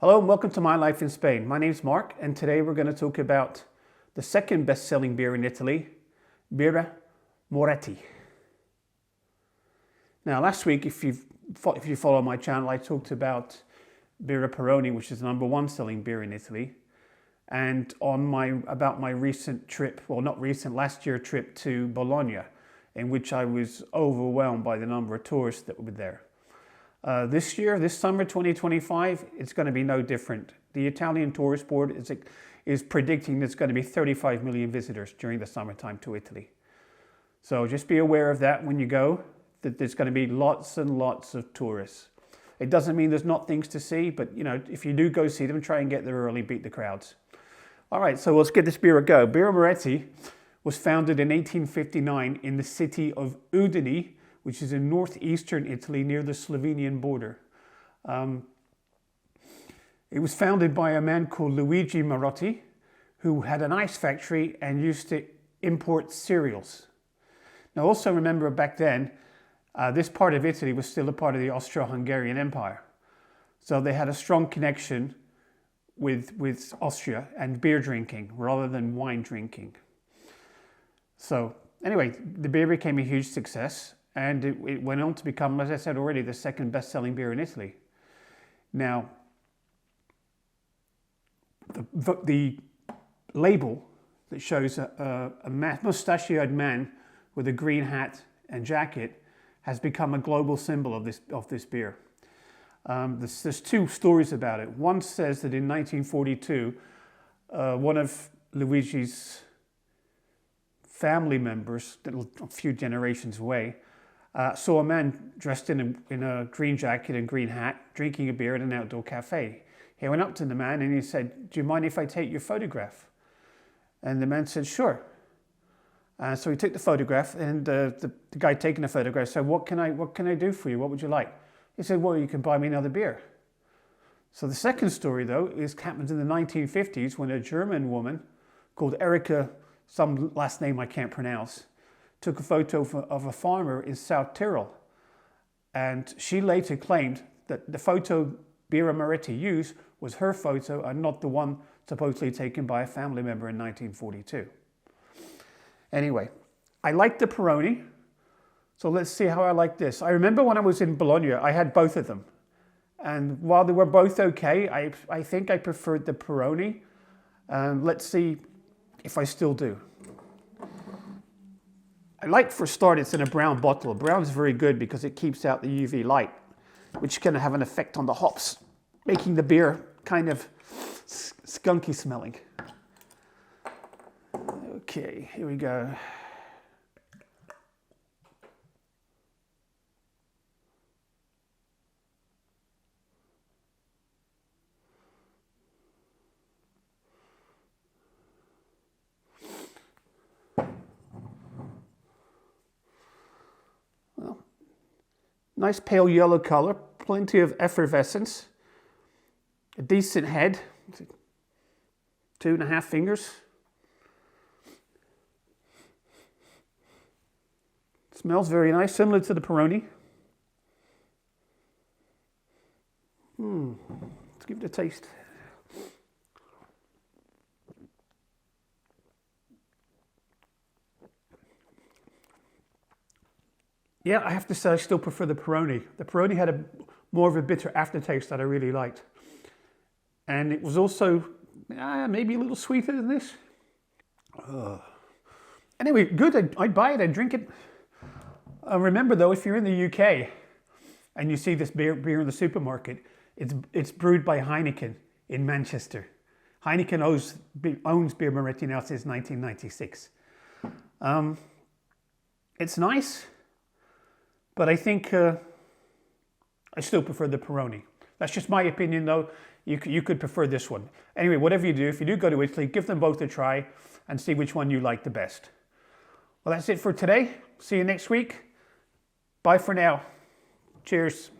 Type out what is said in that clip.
Hello and welcome to My Life in Spain. My name's Mark and today we're going to talk about the second best-selling beer in Italy, Birra Moretti. Now last week, if you follow my channel, I talked about Birra Peroni, which is the #1 selling beer in Italy, and about my recent trip, well not recent, last year trip to Bologna, in which I was overwhelmed by the number of tourists that were there. This summer 2025, it's going to be no different. The Italian Tourist Board is predicting there's going to be 35 million visitors during the summertime to Italy. So just be aware of that when you go, that there's going to be lots and lots of tourists. It doesn't mean there's not things to see, but you know, if you do go see them, try and get there early, beat the crowds. All right, so let's get this beer a go. Birra Moretti was founded in 1859 in the city of Udine, which is in northeastern Italy near the Slovenian border. It was founded by a man called Luigi Moretti, who had an ice factory and used to import cereals. Now also remember back then, this part of Italy was still a part of the Austro-Hungarian Empire. So they had a strong connection with Austria and beer drinking rather than wine drinking. So anyway, the beer became a huge success and it went on to become, as I said already, the second best-selling beer in Italy. Now, the label that shows a mustachioed man with a green hat and jacket has become a global symbol of this beer. There's two stories about it. One says that in 1942, one of Luigi's family members, a few generations away, saw a man dressed in a green jacket and green hat drinking a beer at an outdoor cafe. He went up to the man and he said, "Do you mind if I take your photograph?" And the man said, "Sure." So he took the photograph, and the guy taking the photograph said, what can I do for you? What would you like?" He said, "Well, you can buy me another beer." So the second story, though, happened in the 1950s when a German woman called Erika, some last name I can't pronounce, took a photo of a farmer in South Tyrol. And she later claimed that the photo Birra Moretti used was her photo and not the one supposedly taken by a family member in 1942. Anyway, I like the Peroni, so let's see how I like this. I remember when I was in Bologna, I had both of them. And while they were both okay, I think I preferred the Peroni. Let's see if I still do. I like, for a start, it's in a brown bottle. Brown is very good because it keeps out the UV light, which can have an effect on the hops, making the beer kind of skunky smelling. Okay, here we go. Well, nice pale yellow color, plenty of effervescence, a decent head, 2.5 fingers. Smells very nice, similar to the Peroni. Let's give it a taste. Yeah, I have to say I still prefer the Peroni. The Peroni had more of a bitter aftertaste that I really liked. And it was also maybe a little sweeter than this. Anyway, good, I'd buy it, I'd drink it. Remember though, if you're in the UK and you see this beer in the supermarket, it's brewed by Heineken in Manchester. Heineken owns Birra Moretti now since 1996. It's nice, but I think I still prefer the Peroni. That's just my opinion though. You could prefer this one. Anyway, whatever you do, if you do go to Italy, give them both a try and see which one you like the best. Well, that's it for today. See you next week. Bye for now. Cheers.